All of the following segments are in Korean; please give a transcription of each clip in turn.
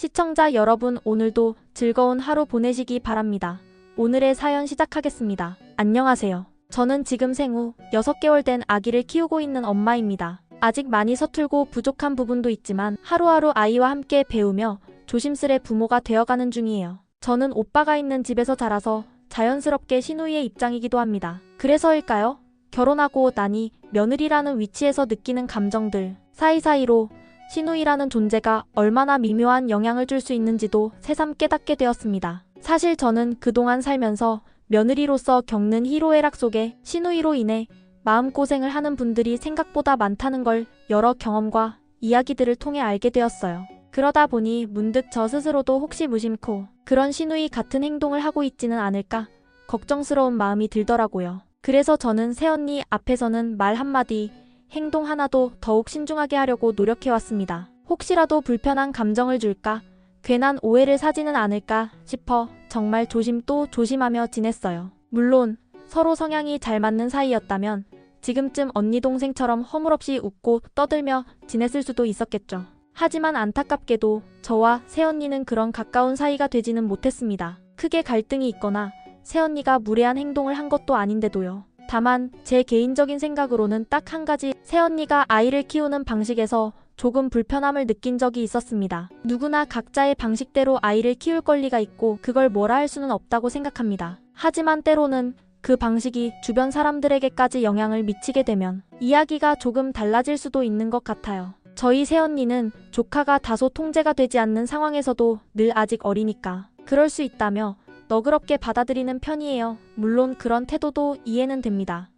시청자 여러분, 오늘도 즐거운 하루 보내시기 바랍니다. 오늘의 사연 시작하겠습니다. 안녕하세요. 저는 지금 생후 6개월 된 아기를 키우고 있는 엄마입니다. 아직 많이 서툴고 부족한 부분도 있지만 하루하루 아이와 함께 배우며 조심스레 부모가 되어가는 중이에요. 저는 오빠가 있는 집에서 자라서 자연스럽게 시누이의 입장이기도 합니다. 그래서일까요? 결혼하고 나니 며느리라는 위치에서 느끼는 감정들, 사이사이로 시누이라는 존재가 얼마나 미묘한 영향을 줄 수 있는지도 새삼 깨닫게 되었습니다. 사실 저는 그동안 살면서 며느리로서 겪는 희로애락 속에 시누이로 인해 마음고생을 하는 분들이 생각보다 많다는 걸 여러 경험과 이야기들을 통해 알게 되었어요. 그러다 보니 문득 저 스스로도 혹시 무심코 그런 시누이 같은 행동을 하고 있지는 않을까 걱정스러운 마음이 들더라고요. 그래서 저는 새언니 앞에서는 말 한마디, 행동 하나도 더욱 신중하게 하려고 노력해왔습니다. 혹시라도 불편한 감정을 줄까, 괜한 오해를 사지는 않을까 싶어 정말 조심 또 조심하며 지냈어요. 물론 서로 성향이 잘 맞는 사이였다면 지금쯤 언니 동생처럼 허물없이 웃고 떠들며 지냈을 수도 있었겠죠. 하지만 안타깝게도 저와 새언니는 그런 가까운 사이가 되지는 못했습니다. 크게 갈등이 있거나 새언니가 무례한 행동을 한 것도 아닌데도요. 다만 제 개인적인 생각으로는 딱 한 가지, 새언니가 아이를 키우는 방식에서 조금 불편함을 느낀 적이 있었습니다. 누구나 각자의 방식대로 아이를 키울 권리가 있고 그걸 뭐라 할 수는 없다고 생각합니다. 하지만 때로는 그 방식이 주변 사람들에게까지 영향을 미치게 되면 이야기가 조금 달라질 수도 있는 것 같아요. 저희 새언니는 조카가 다소 통제가 되지 않는 상황에서도 늘 아직 어리니까 그럴 수 있다며 너그럽게 받아들이는 편이에요. 물론 그런 태도도 이해는 됩니다.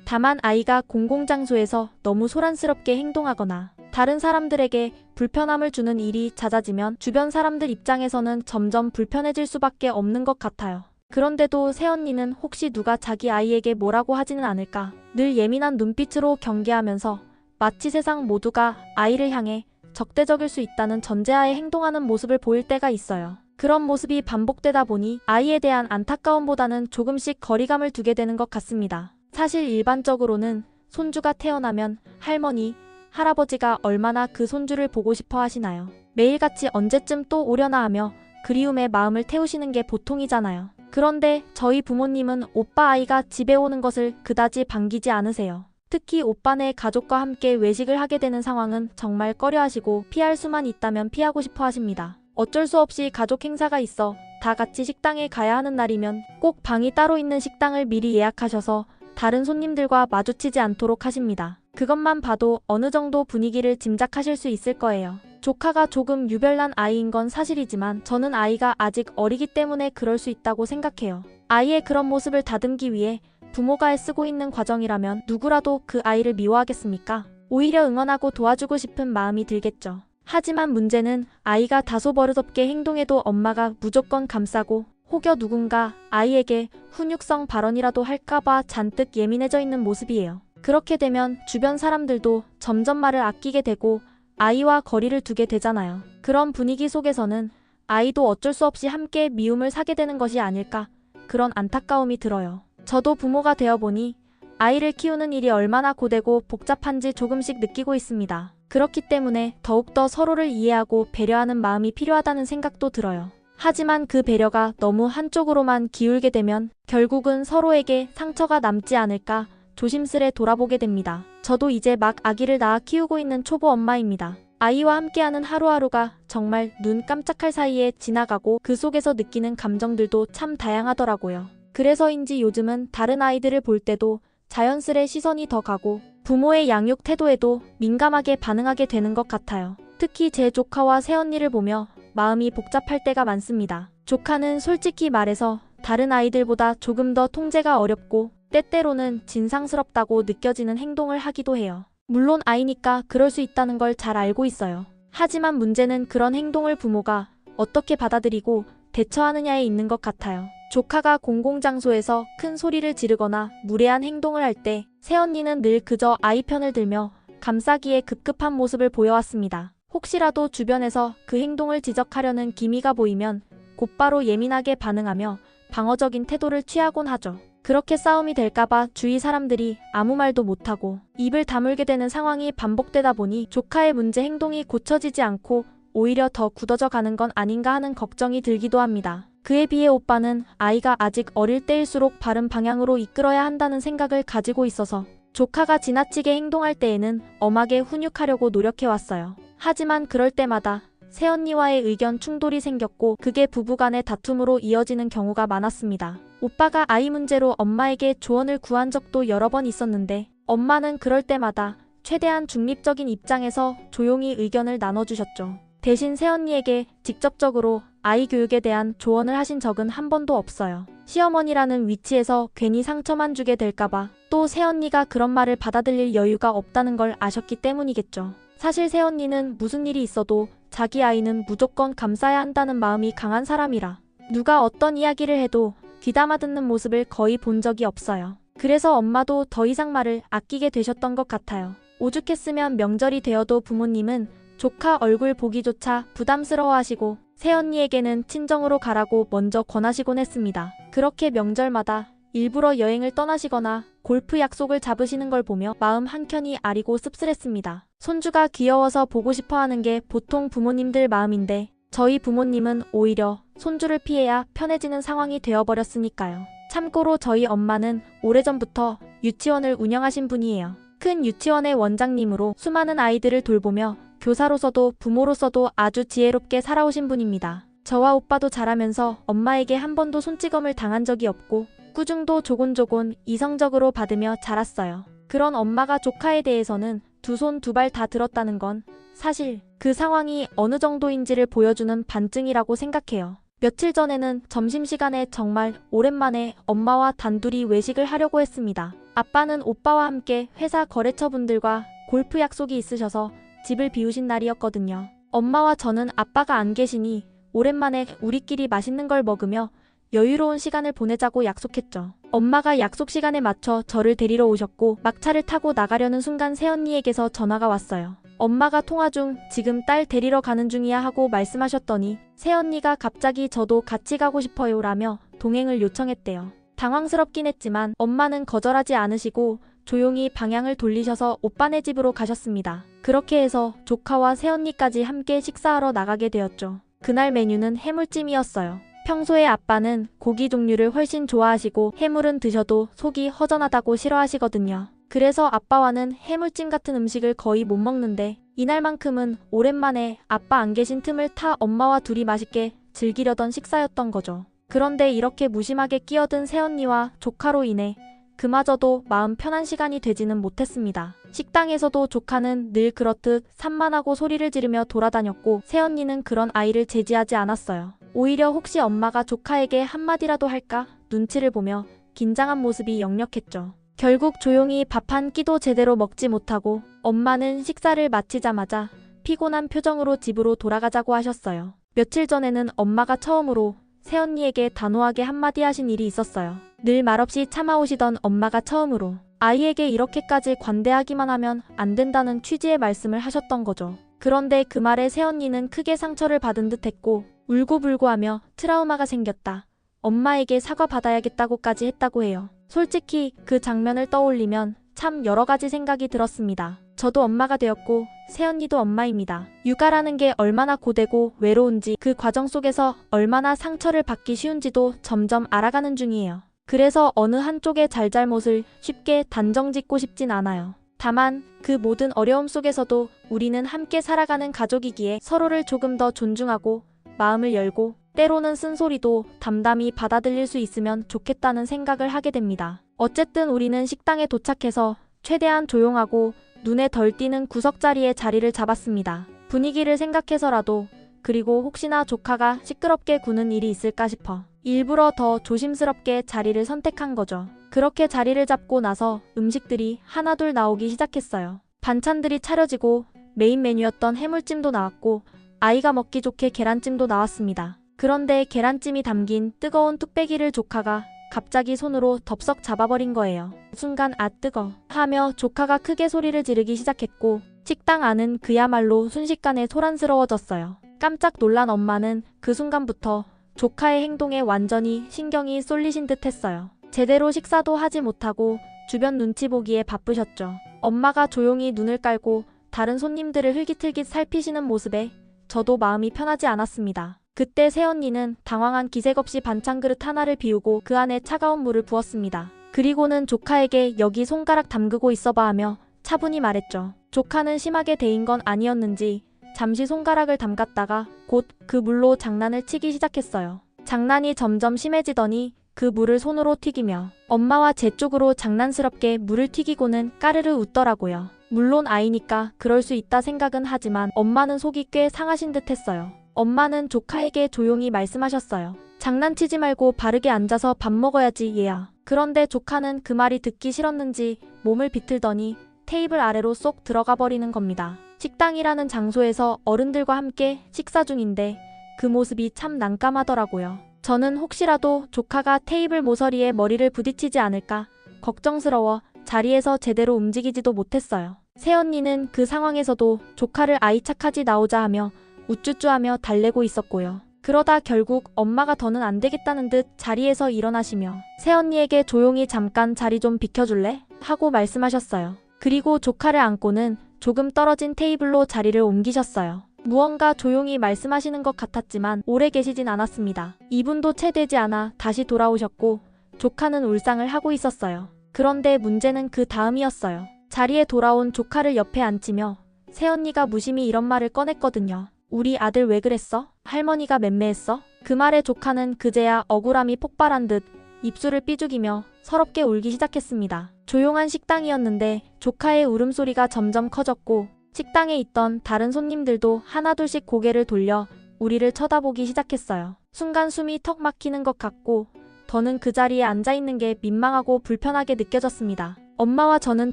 다만 아이가 공공장소에서 너무 소란스럽게 행동하거나 다른 사람들에게 불편함을 주는 일이 잦아지면 주변 사람들 입장에서는 점점 불편해질 수밖에 없는 것 같아요. 그런데도 새언니는 혹시 누가 자기 아이에게 뭐라고 하지는 않을까 늘 예민한 눈빛으로 경계하면서 마치 세상 모두가 아이를 향해 적대적일 수 있다는 전제하에 행동하는 모습을 보일 때가 있어요. 그런 모습이 반복되다 보니 아이에 대한 안타까움보다는 조금씩 거리감을 두게 되는 것 같습니다. 사실 일반적으로는 손주가 태어나면 할머니, 할아버지가 얼마나 그 손주를 보고 싶어 하시나요? 매일같이 언제쯤 또 오려나 하며 그리움의 마음을 태우시는 게 보통이잖아요. 그런데 저희 부모님은 오빠 아이가 집에 오는 것을 그다지 반기지 않으세요. 특히 오빠네 가족과 함께 외식을 하게 되는 상황은 정말 꺼려하시고 피할 수만 있다면 피하고 싶어 하십니다. 어쩔 수 없이 가족 행사가 있어 다 같이 식당에 가야 하는 날이면 꼭 방이 따로 있는 식당을 미리 예약하셔서 다른 손님들과 마주치지 않도록 하십니다. 그것만 봐도 어느 정도 분위기를 짐작하실 수 있을 거예요. 조카가 조금 유별난 아이인 건 사실이지만 저는 아이가 아직 어리기 때문에 그럴 수 있다고 생각해요. 아이의 그런 모습을 다듬기 위해 부모가 애쓰고 있는 과정이라면 누구라도 그 아이를 미워하겠습니까? 오히려 응원하고 도와주고 싶은 마음이 들겠죠. 하지만 문제는 아이가 다소 버릇없게 행동해도 엄마가 무조건 감싸고 혹여 누군가 아이에게 훈육성 발언이라도 할까봐 잔뜩 예민해져 있는 모습이에요. 그렇게 되면 주변 사람들도 점점 말을 아끼게 되고 아이와 거리를 두게 되잖아요. 그런 분위기 속에서는 아이도 어쩔 수 없이 함께 미움을 사게 되는 것이 아닐까, 그런 안타까움이 들어요. 저도 부모가 되어보니 아이를 키우는 일이 얼마나 고되고 복잡한지 조금씩 느끼고 있습니다. 그렇기 때문에 더욱더 서로를 이해하고 배려하는 마음이 필요하다는 생각도 들어요. 하지만 그 배려가 너무 한쪽으로만 기울게 되면 결국은 서로에게 상처가 남지 않을까 조심스레 돌아보게 됩니다. 저도 이제 막 아기를 낳아 키우고 있는 초보 엄마입니다. 아이와 함께하는 하루하루가 정말 눈 깜짝할 사이에 지나가고 그 속에서 느끼는 감정들도 참 다양하더라고요. 그래서인지 요즘은 다른 아이들을 볼 때도 자연스레 시선이 더 가고 부모의 양육 태도에도 민감하게 반응하게 되는 것 같아요. 특히 제 조카와 새언니를 보며 마음이 복잡할 때가 많습니다. 조카는 솔직히 말해서 다른 아이들보다 조금 더 통제가 어렵고 때때로는 진상스럽다고 느껴지는 행동을 하기도 해요. 물론 아이니까 그럴 수 있다는 걸 잘 알고 있어요. 하지만 문제는 그런 행동을 부모가 어떻게 받아들이고 대처하느냐에 있는 것 같아요. 조카가 공공장소에서 큰 소리를 지르거나 무례한 행동을 할 때 새언니는 늘 그저 아이 편을 들며 감싸기에 급급한 모습을 보여왔습니다. 혹시라도 주변에서 그 행동을 지적하려는 기미가 보이면 곧바로 예민하게 반응하며 방어적인 태도를 취하곤 하죠. 그렇게 싸움이 될까봐 주위 사람들이 아무 말도 못하고 입을 다물게 되는 상황이 반복되다 보니 조카의 문제 행동이 고쳐지지 않고 오히려 더 굳어져 가는 건 아닌가 하는 걱정이 들기도 합니다. 그에 비해 오빠는 아이가 아직 어릴 때일수록 바른 방향으로 이끌어야 한다는 생각을 가지고 있어서 조카가 지나치게 행동할 때에는 엄하게 훈육하려고 노력해왔어요. 하지만 그럴 때마다 새언니와의 의견 충돌이 생겼고 그게 부부간의 다툼으로 이어지는 경우가 많았습니다. 오빠가 아이 문제로 엄마에게 조언을 구한 적도 여러 번 있었는데 엄마는 그럴 때마다 최대한 중립적인 입장에서 조용히 의견을 나눠주셨죠. 대신 새언니에게 직접적으로 아이 교육에 대한 조언을 하신 적은 한 번도 없어요. 시어머니라는 위치에서 괜히 상처만 주게 될까봐 또 새언니가 그런 말을 받아들일 여유가 없다는 걸 아셨기 때문이겠죠. 사실 새언니는 무슨 일이 있어도 자기 아이는 무조건 감싸야 한다는 마음이 강한 사람이라 누가 어떤 이야기를 해도 귀담아 듣는 모습을 거의 본 적이 없어요. 그래서 엄마도 더 이상 말을 아끼게 되셨던 것 같아요. 오죽했으면 명절이 되어도 부모님은 조카 얼굴 보기조차 부담스러워하시고 새언니에게는 친정으로 가라고 먼저 권하시곤 했습니다. 그렇게 명절마다 일부러 여행을 떠나시거나 골프 약속을 잡으시는 걸 보며 마음 한켠이 아리고 씁쓸했습니다. 손주가 귀여워서 보고 싶어 하는 게 보통 부모님들 마음인데 저희 부모님은 오히려 손주를 피해야 편해지는 상황이 되어버렸으니까요. 참고로 저희 엄마는 오래전부터 유치원을 운영하신 분이에요. 큰 유치원의 원장님으로 수많은 아이들을 돌보며 교사로서도 부모로서도 아주 지혜롭게 살아오신 분입니다. 저와 오빠도 자라면서 엄마에게 한 번도 손찌검을 당한 적이 없고 꾸중도 조곤조곤 이성적으로 받으며 자랐어요. 그런 엄마가 조카에 대해서는 두 손 두 발 다 들었다는 건 사실 그 상황이 어느 정도인지를 보여주는 반증이라고 생각해요. 며칠 전에는 점심시간에 정말 오랜만에 엄마와 단둘이 외식을 하려고 했습니다. 아빠는 오빠와 함께 회사 거래처분들과 골프 약속이 있으셔서 집을 비우신 날이었거든요. 엄마와 저는 아빠가 안 계시니 오랜만에 우리끼리 맛있는 걸 먹으며 여유로운 시간을 보내자고 약속했죠. 엄마가 약속 시간에 맞춰 저를 데리러 오셨고 막차를 타고 나가려는 순간 새언니에게서 전화가 왔어요. 엄마가 통화 중 지금 딸 데리러 가는 중이야 하고 말씀하셨더니 새언니가 갑자기 저도 같이 가고 싶어요 라며 동행을 요청했대요. 당황스럽긴 했지만 엄마는 거절하지 않으시고 조용히 방향을 돌리셔서 오빠네 집으로 가셨습니다. 그렇게 해서 조카와 새언니까지 함께 식사하러 나가게 되었죠. 그날 메뉴는 해물찜이었어요. 평소에 아빠는 고기 종류를 훨씬 좋아하시고 해물은 드셔도 속이 허전하다고 싫어하시거든요. 그래서 아빠와는 해물찜 같은 음식을 거의 못 먹는데 이날만큼은 오랜만에 아빠 안 계신 틈을 타 엄마와 둘이 맛있게 즐기려던 식사였던 거죠. 그런데 이렇게 무심하게 끼어든 새언니와 조카로 인해 그마저도 마음 편한 시간이 되지는 못했습니다. 식당에서도 조카는 늘 그렇듯 산만하고 소리를 지르며 돌아다녔고 새언니는 그런 아이를 제지하지 않았어요. 오히려 혹시 엄마가 조카에게 한마디라도 할까 눈치를 보며 긴장한 모습이 역력했죠. 결국 조용히 밥 한 끼도 제대로 먹지 못하고 엄마는 식사를 마치자마자 피곤한 표정으로 집으로 돌아가자고 하셨어요. 며칠 전에는 엄마가 처음으로 새언니에게 단호하게 한마디 하신 일이 있었어요. 늘 말없이 참아오시던 엄마가 처음으로 아이에게 이렇게까지 관대하기만 하면 안 된다는 취지의 말씀을 하셨던 거죠. 그런데 그 말에 새언니는 크게 상처를 받은 듯 했고 울고불고하며 트라우마가 생겼다. 엄마에게 사과받아야겠다고까지 했다고 해요. 솔직히 그 장면을 떠올리면 참 여러 가지 생각이 들었습니다. 저도 엄마가 되었고 새언니도 엄마입니다. 육아라는 게 얼마나 고되고 외로운지 그 과정 속에서 얼마나 상처를 받기 쉬운지도 점점 알아가는 중이에요. 그래서 어느 한쪽의 잘잘못을 쉽게 단정짓고 싶진 않아요. 다만 그 모든 어려움 속에서도 우리는 함께 살아가는 가족이기에 서로를 조금 더 존중하고 마음을 열고 때로는 쓴소리도 담담히 받아들일 수 있으면 좋겠다는 생각을 하게 됩니다. 어쨌든 우리는 식당에 도착해서 최대한 조용하고 눈에 덜 띄는 구석자리에 자리를 잡았습니다. 분위기를 생각해서라도 그리고 혹시나 조카가 시끄럽게 구는 일이 있을까 싶어 일부러 더 조심스럽게 자리를 선택한 거죠. 그렇게 자리를 잡고 나서 음식들이 하나둘 나오기 시작했어요. 반찬들이 차려지고 메인 메뉴였던 해물찜도 나왔고 아이가 먹기 좋게 계란찜도 나왔습니다. 그런데 계란찜이 담긴 뜨거운 뚝배기를 조카가 갑자기 손으로 덥석 잡아버린 거예요. 순간 아 뜨거 하며 조카가 크게 소리를 지르기 시작했고 식당 안은 그야말로 순식간에 소란스러워졌어요. 깜짝 놀란 엄마는 그 순간부터 조카의 행동에 완전히 신경이 쏠리신 듯 했어요. 제대로 식사도 하지 못하고 주변 눈치 보기에 바쁘셨죠. 엄마가 조용히 눈을 깔고 다른 손님들을 흘깃흘깃 살피시는 모습에 저도 마음이 편하지 않았습니다. 그때 새언니는 당황한 기색 없이 반찬 그릇 하나를 비우고 그 안에 차가운 물을 부었습니다. 그리고는 조카에게 여기 손가락 담그고 있어봐 하며 차분히 말했죠. 조카는 심하게 데인 건 아니었는지 잠시 손가락을 담갔다가 곧 그 물로 장난을 치기 시작했어요. 장난이 점점 심해지더니 그 물을 손으로 튀기며 엄마와 제 쪽으로 장난스럽게 물을 튀기고는 까르르 웃더라고요. 물론 아이니까 그럴 수 있다 생각은 하지만 엄마는 속이 꽤 상하신 듯 했어요. 엄마는 조카에게 조용히 말씀하셨어요. 장난치지 말고 바르게 앉아서 밥 먹어야지 얘야. 그런데 조카는 그 말이 듣기 싫었는지 몸을 비틀더니 테이블 아래로 쏙 들어가 버리는 겁니다. 식당이라는 장소에서 어른들과 함께 식사 중인데 그 모습이 참 난감하더라고요. 저는 혹시라도 조카가 테이블 모서리에 머리를 부딪히지 않을까 걱정스러워 자리에서 제대로 움직이지도 못했어요. 새언니는 그 상황에서도 조카를 아이 착하지 나오자 하며 우쭈쭈하며 달래고 있었고요. 그러다 결국 엄마가 더는 안 되겠다는 듯 자리에서 일어나시며 새언니에게 조용히 잠깐 자리 좀 비켜줄래? 하고 말씀하셨어요. 그리고 조카를 안고는 조금 떨어진 테이블로 자리를 옮기셨어요. 무언가 조용히 말씀하시는 것 같았지만 오래 계시진 않았습니다. 2분도 채 되지 않아 다시 돌아오셨고 조카는 울상을 하고 있었어요. 그런데 문제는 그 다음이었어요. 자리에 돌아온 조카를 옆에 앉히며 새언니가 무심히 이런 말을 꺼냈거든요. 우리 아들 왜 그랬어? 할머니가 맴매했어? 그 말에 조카는 그제야 억울함이 폭발한 듯 입술을 삐죽이며 서럽게 울기 시작했습니다. 조용한 식당이었는데 조카의 울음소리가 점점 커졌고 식당에 있던 다른 손님들도 하나둘씩 고개를 돌려 우리를 쳐다보기 시작했어요. 순간 숨이 턱 막히는 것 같고 더는 그 자리에 앉아있는 게 민망하고 불편하게 느껴졌습니다. 엄마와 저는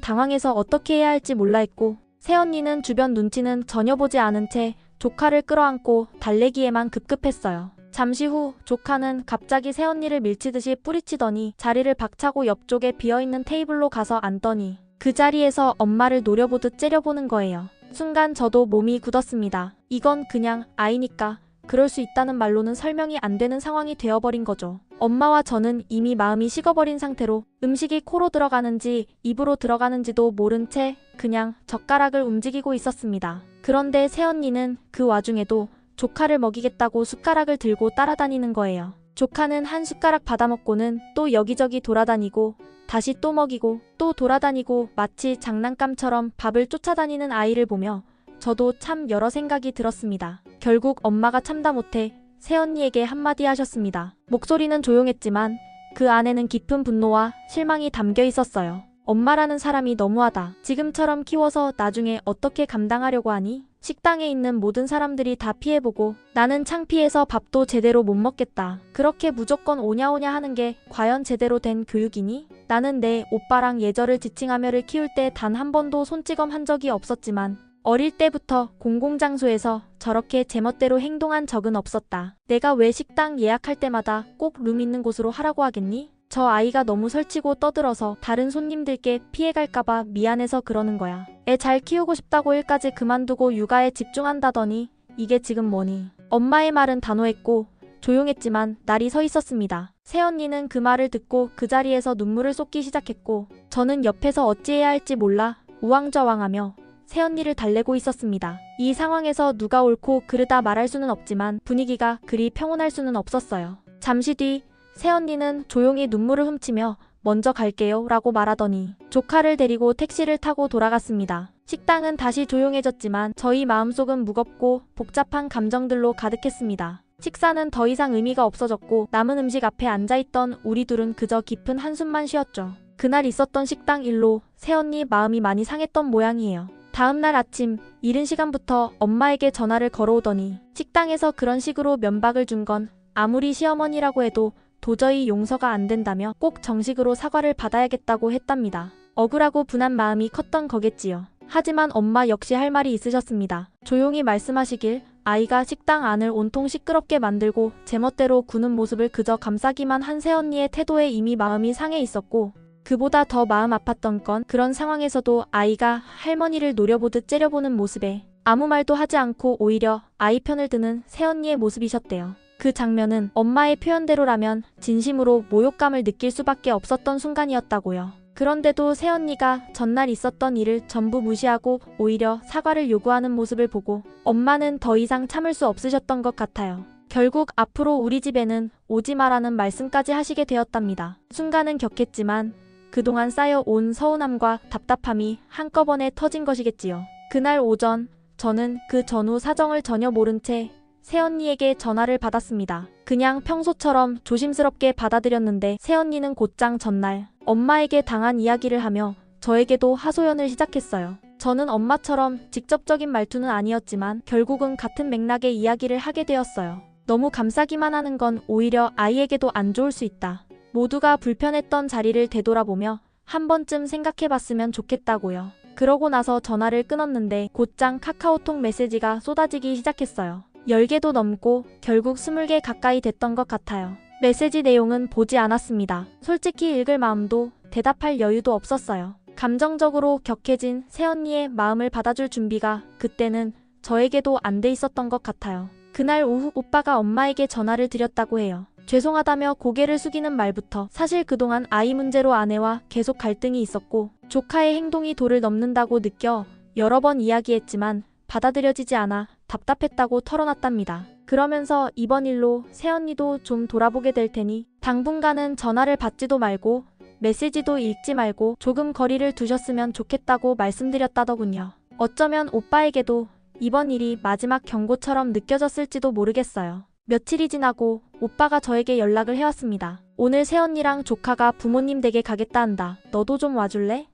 당황해서 어떻게 해야 할지 몰라 했고 새언니는 주변 눈치는 전혀 보지 않은 채 조카를 끌어안고 달래기에만 급급했어요. 잠시 후 조카는 갑자기 새언니를 밀치듯이 뿌리치더니 자리를 박차고 옆쪽에 비어있는 테이블로 가서 앉더니 그 자리에서 엄마를 노려보듯 째려보는 거예요. 순간 저도 몸이 굳었습니다. 이건 그냥 아이니까 그럴 수 있다는 말로는 설명이 안 되는 상황이 되어버린 거죠. 엄마와 저는 이미 마음이 식어버린 상태로 음식이 코로 들어가는지 입으로 들어가는지도 모른 채 그냥 젓가락을 움직이고 있었습니다. 그런데 새언니는 그 와중에도 조카를 먹이겠다고 숟가락을 들고 따라다니는 거예요. 조카는 한 숟가락 받아먹고는 또 여기저기 돌아다니고 다시 또 먹이고 또 돌아다니고 마치 장난감처럼 밥을 쫓아다니는 아이를 보며 저도 참 여러 생각이 들었습니다. 결국 엄마가 참다 못해 새언니에게 한마디 하셨습니다. 목소리는 조용했지만 그 안에는 깊은 분노와 실망이 담겨 있었어요. 엄마라는 사람이 너무하다. 지금처럼 키워서 나중에 어떻게 감당하려고 하니? 식당에 있는 모든 사람들이 다 피해보고 나는 창피해서 밥도 제대로 못 먹겠다. 그렇게 무조건 오냐오냐 하는 게 과연 제대로 된 교육이니? 나는 내 오빠랑 예절을 지칭하며를 키울 때 단 한 번도 손찌검 한 적이 없었지만 어릴 때부터 공공장소에서 저렇게 제멋대로 행동한 적은 없었다. 내가 왜 식당 예약할 때마다 꼭 룸 있는 곳으로 하라고 하겠니? 저 아이가 너무 설치고 떠들어서 다른 손님들께 피해갈까봐 미안해서 그러는 거야. 애 잘 키우고 싶다고 일까지 그만두고 육아에 집중한다더니 이게 지금 뭐니? 엄마의 말은 단호했고 조용했지만 날이 서 있었습니다. 새언니는 그 말을 듣고 그 자리에서 눈물을 쏟기 시작했고 저는 옆에서 어찌해야 할지 몰라 우왕좌왕하며 새언니를 달래고 있었습니다. 이 상황에서 누가 옳고 그르다 말할 수는 없지만 분위기가 그리 평온할 수는 없었어요. 잠시 뒤 새언니는 조용히 눈물을 훔치며 먼저 갈게요 라고 말하더니 조카를 데리고 택시를 타고 돌아갔습니다. 식당은 다시 조용해졌지만 저희 마음속은 무겁고 복잡한 감정들로 가득했습니다. 식사는 더 이상 의미가 없어졌고 남은 음식 앞에 앉아있던 우리 둘은 그저 깊은 한숨만 쉬었죠. 그날 있었던 식당 일로 새언니 마음이 많이 상했던 모양이에요. 다음날 아침 이른 시간부터 엄마에게 전화를 걸어오더니 식당에서 그런 식으로 면박을 준 건 아무리 시어머니라고 해도 도저히 용서가 안 된다며 꼭 정식으로 사과를 받아야겠다고 했답니다. 억울하고 분한 마음이 컸던 거겠지요. 하지만 엄마 역시 할 말이 있으셨습니다. 조용히 말씀하시길 아이가 식당 안을 온통 시끄럽게 만들고 제멋대로 구는 모습을 그저 감싸기만 한 새언니의 태도에 이미 마음이 상해 있었고 그보다 더 마음 아팠던 건 그런 상황에서도 아이가 할머니를 노려보듯 째려보는 모습에 아무 말도 하지 않고 오히려 아이 편을 드는 새언니의 모습이셨대요. 그 장면은 엄마의 표현대로라면 진심으로 모욕감을 느낄 수밖에 없었던 순간이었다고요. 그런데도 새언니가 전날 있었던 일을 전부 무시하고 오히려 사과를 요구하는 모습을 보고 엄마는 더 이상 참을 수 없으셨던 것 같아요. 결국 앞으로 우리 집에는 오지 마라는 말씀까지 하시게 되었답니다. 순간은 격했지만 그동안 쌓여온 서운함과 답답함이 한꺼번에 터진 것이겠지요. 그날 오전 저는 그 전후 사정을 전혀 모른 채 새언니에게 전화를 받았습니다. 그냥 평소처럼 조심스럽게 받아들였는데 새언니는 곧장 전날 엄마에게 당한 이야기를 하며 저에게도 하소연을 시작했어요. 저는 엄마처럼 직접적인 말투는 아니었지만 결국은 같은 맥락의 이야기를 하게 되었어요. 너무 감싸기만 하는 건 오히려 아이에게도 안 좋을 수 있다. 모두가 불편했던 자리를 되돌아보며 한 번쯤 생각해봤으면 좋겠다고요. 그러고 나서 전화를 끊었는데 곧장 카카오톡 메시지가 쏟아지기 시작했어요. 10개도 넘고 결국 20개 가까이 됐던 것 같아요. 메시지 내용은 보지 않았습니다. 솔직히 읽을 마음도 대답할 여유도 없었어요. 감정적으로 격해진 새언니의 마음을 받아줄 준비가 그때는 저에게도 안 돼 있었던 것 같아요. 그날 오후 오빠가 엄마에게 전화를 드렸다고 해요. 죄송하다며 고개를 숙이는 말부터 사실 그동안 아이 문제로 아내와 계속 갈등이 있었고 조카의 행동이 도를 넘는다고 느껴 여러 번 이야기했지만 받아들여지지 않아 답답했다고 털어놨답니다. 그러면서 이번 일로 새언니도 좀 돌아보게 될 테니 당분간은 전화를 받지도 말고 메시지도 읽지 말고 조금 거리를 두셨으면 좋겠다고 말씀드렸다더군요. 어쩌면 오빠에게도 이번 일이 마지막 경고처럼 느껴졌을지도 모르겠어요. 며칠이 지나고 오빠가 저에게 연락을 해왔습니다. 오늘 새언니랑 조카가 부모님 댁에 가겠다 한다. 너도 좀 와줄래?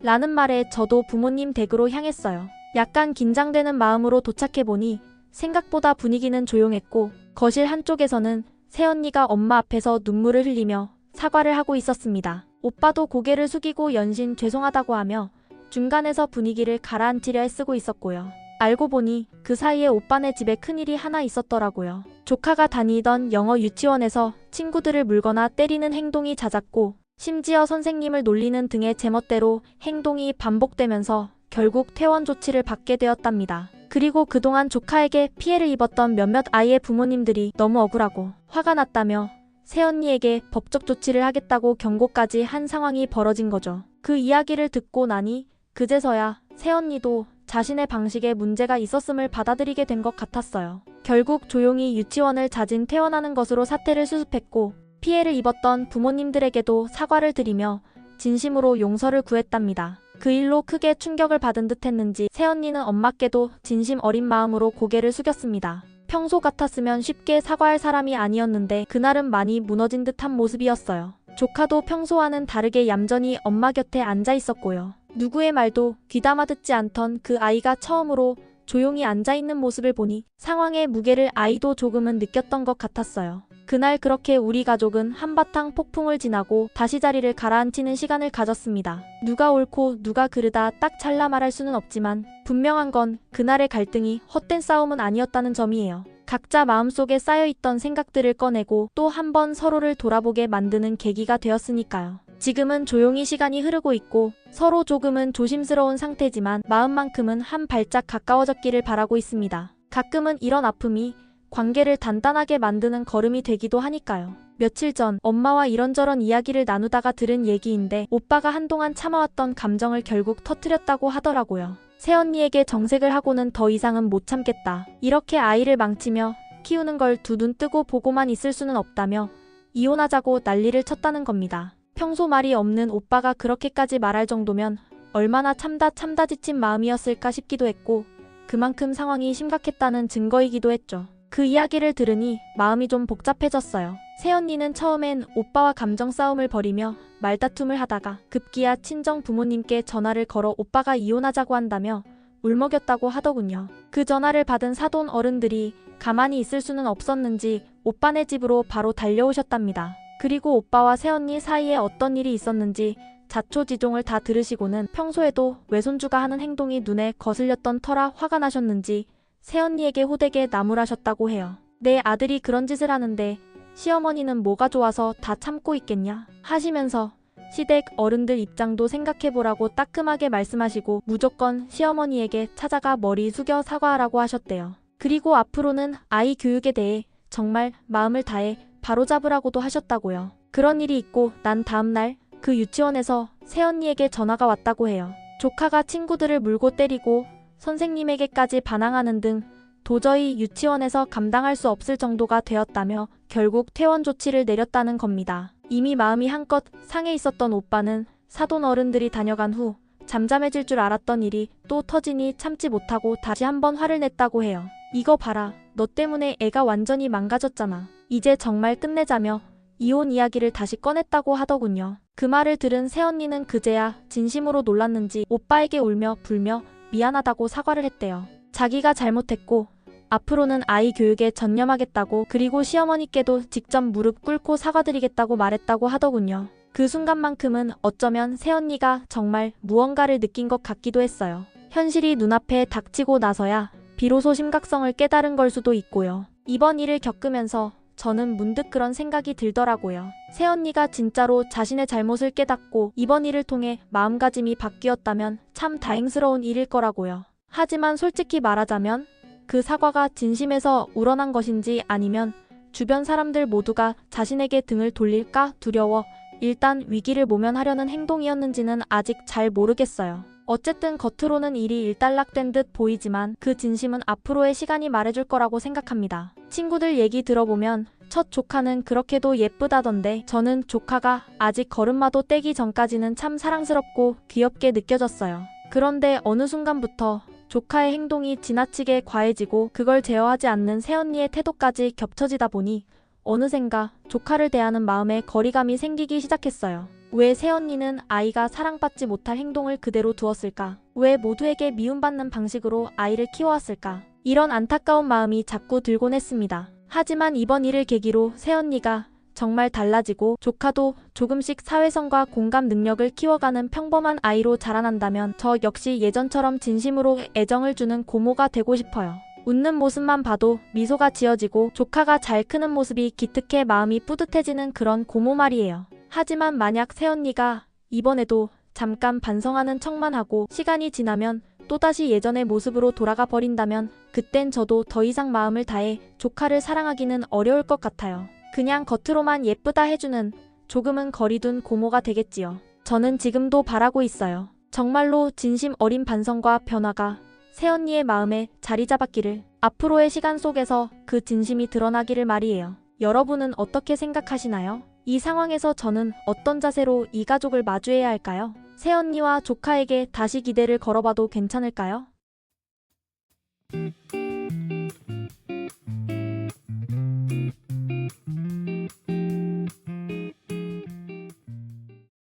라는 말에 저도 부모님 댁으로 향했어요. 약간 긴장되는 마음으로 도착해보니 생각보다 분위기는 조용했고 거실 한쪽에서는 새언니가 엄마 앞에서 눈물을 흘리며 사과를 하고 있었습니다. 오빠도 고개를 숙이고 연신 죄송하다고 하며 중간에서 분위기를 가라앉히려 애쓰고 있었고요. 알고 보니 그 사이에 오빠네 집에 큰일이 하나 있었더라고요. 조카가 다니던 영어 유치원에서 친구들을 물거나 때리는 행동이 잦았고 심지어 선생님을 놀리는 등의 제멋대로 행동이 반복되면서 결국 퇴원 조치를 받게 되었답니다. 그리고 그동안 조카에게 피해를 입었던 몇몇 아이의 부모님들이 너무 억울하고 화가 났다며 새언니에게 법적 조치를 하겠다고 경고까지 한 상황이 벌어진 거죠. 그 이야기를 듣고 나니 그제서야 새언니도 자신의 방식에 문제가 있었음을 받아들이게 된 것 같았어요. 결국 조용히 유치원을 자진 퇴원하는 것으로 사태를 수습했고 피해를 입었던 부모님들에게도 사과를 드리며 진심으로 용서를 구했답니다. 그 일로 크게 충격을 받은 듯 했는지 새언니는 엄마께도 진심 어린 마음으로 고개를 숙였습니다. 평소 같았으면 쉽게 사과할 사람이 아니었는데 그날은 많이 무너진 듯한 모습이었어요. 조카도 평소와는 다르게 얌전히 엄마 곁에 앉아 있었고요. 누구의 말도 귀담아 듣지 않던 그 아이가 처음으로 조용히 앉아있는 모습을 보니 상황의 무게를 아이도 조금은 느꼈던 것 같았어요. 그날 그렇게 우리 가족은 한바탕 폭풍을 지나고 다시 자리를 가라앉히는 시간을 가졌습니다. 누가 옳고 누가 그르다 딱 잘라 말할 수는 없지만 분명한 건 그날의 갈등이 헛된 싸움은 아니었다는 점이에요. 각자 마음속에 쌓여있던 생각들을 꺼내고 또 한 번 서로를 돌아보게 만드는 계기가 되었으니까요. 지금은 조용히 시간이 흐르고 있고 서로 조금은 조심스러운 상태지만 마음만큼은 한 발짝 가까워졌기를 바라고 있습니다. 가끔은 이런 아픔이 관계를 단단하게 만드는 걸음이 되기도 하니까요. 며칠 전 엄마와 이런저런 이야기를 나누다가 들은 얘기인데 오빠가 한동안 참아왔던 감정을 결국 터뜨렸다고 하더라고요. 새언니에게 정색을 하고는 더 이상은 못 참겠다. 이렇게 아이를 망치며 키우는 걸 두 눈 뜨고 보고만 있을 수는 없다며 이혼하자고 난리를 쳤다는 겁니다. 평소 말이 없는 오빠가 그렇게까지 말할 정도면 얼마나 참다 지친 마음이었을까 싶기도 했고 그만큼 상황이 심각했다는 증거이기도 했죠. 그 이야기를 들으니 마음이 좀 복잡해졌어요. 새언니는 처음엔 오빠와 감정 싸움을 벌이며 말다툼을 하다가 급기야 친정 부모님께 전화를 걸어 오빠가 이혼하자고 한다며 울먹였다고 하더군요. 그 전화를 받은 사돈 어른들이 가만히 있을 수는 없었는지 오빠네 집으로 바로 달려오셨답니다. 그리고 오빠와 새언니 사이에 어떤 일이 있었는지 자초지종을 다 들으시고는 평소에도 외손주가 하는 행동이 눈에 거슬렸던 터라 화가 나셨는지 새언니에게 호되게 나무라셨다고 해요. 내 아들이 그런 짓을 하는데 시어머니는 뭐가 좋아서 다 참고 있겠냐 하시면서 시댁 어른들 입장도 생각해보라고 따끔하게 말씀하시고 무조건 시어머니에게 찾아가 머리 숙여 사과하라고 하셨대요. 그리고 앞으로는 아이 교육에 대해 정말 마음을 다해 바로잡으라고도 하셨다고요. 그런 일이 있고 난 다음날 그 유치원에서 새언니에게 전화가 왔다고 해요. 조카가 친구들을 물고 때리고 선생님에게까지 반항하는 등 도저히 유치원에서 감당할 수 없을 정도가 되었다며 결국 퇴원 조치를 내렸다는 겁니다. 이미 마음이 한껏 상해 있었던 오빠는 사돈 어른들이 다녀간 후 잠잠해질 줄 알았던 일이 또 터지니 참지 못하고 다시 한번 화를 냈다고 해요. 이거 봐라. 너 때문에 애가 완전히 망가졌잖아. 이제 정말 끝내자며 이혼 이야기를 다시 꺼냈다고 하더군요. 그 말을 들은 새언니는 그제야 진심으로 놀랐는지 오빠에게 울며 불며 미안하다고 사과를 했대요. 자기가 잘못했고 앞으로는 아이 교육에 전념하겠다고, 그리고 시어머니께도 직접 무릎 꿇고 사과드리겠다고 말했다고 하더군요. 그 순간만큼은 어쩌면 새언니가 정말 무언가를 느낀 것 같기도 했어요. 현실이 눈앞에 닥치고 나서야 비로소 심각성을 깨달은 걸 수도 있고요. 이번 일을 겪으면서 저는 문득 그런 생각이 들더라고요. 새언니가 진짜로 자신의 잘못을 깨닫고 이번 일을 통해 마음가짐이 바뀌었다면 참 다행스러운 일일 거라고요. 하지만 솔직히 말하자면 그 사과가 진심에서 우러난 것인지 아니면 주변 사람들 모두가 자신에게 등을 돌릴까 두려워 일단 위기를 모면하려는 행동이었는지는 아직 잘 모르겠어요. 어쨌든 겉으로는 일이 일단락된 듯 보이지만 그 진심은 앞으로의 시간이 말해줄 거라고 생각합니다. 친구들 얘기 들어보면 첫 조카는 그렇게도 예쁘다던데 저는 조카가 아직 걸음마도 떼기 전까지는 참 사랑스럽고 귀엽게 느껴졌어요. 그런데 어느 순간부터 조카의 행동이 지나치게 과해지고 그걸 제어하지 않는 새언니의 태도까지 겹쳐지다 보니 어느샌가 조카를 대하는 마음에 거리감이 생기기 시작했어요. 왜 새언니는 아이가 사랑받지 못할 행동을 그대로 두었을까? 왜 모두에게 미움받는 방식으로 아이를 키워왔을까? 이런 안타까운 마음이 자꾸 들곤 했습니다. 하지만 이번 일을 계기로 새언니가 정말 달라지고 조카도 조금씩 사회성과 공감 능력을 키워가는 평범한 아이로 자라난다면 저 역시 예전처럼 진심으로 애정을 주는 고모가 되고 싶어요. 웃는 모습만 봐도 미소가 지어지고 조카가 잘 크는 모습이 기특해 마음이 뿌듯해지는 그런 고모 말이에요. 하지만 만약 새언니가 이번에도 잠깐 반성하는 척만 하고 시간이 지나면 또다시 예전의 모습으로 돌아가 버린다면 그땐 저도 더 이상 마음을 다해 조카를 사랑하기는 어려울 것 같아요. 그냥 겉으로만 예쁘다 해주는 조금은 거리둔 고모가 되겠지요. 저는 지금도 바라고 있어요. 정말로 진심 어린 반성과 변화가 새언니의 마음에 자리 잡았기를, 앞으로의 시간 속에서 그 진심이 드러나기를 말이에요. 여러분은 어떻게 생각하시나요? 이 상황에서 저는 어떤 자세로 이 가족을 마주해야 할까요? 새언니와 조카에게 다시 기대를 걸어봐도 괜찮을까요?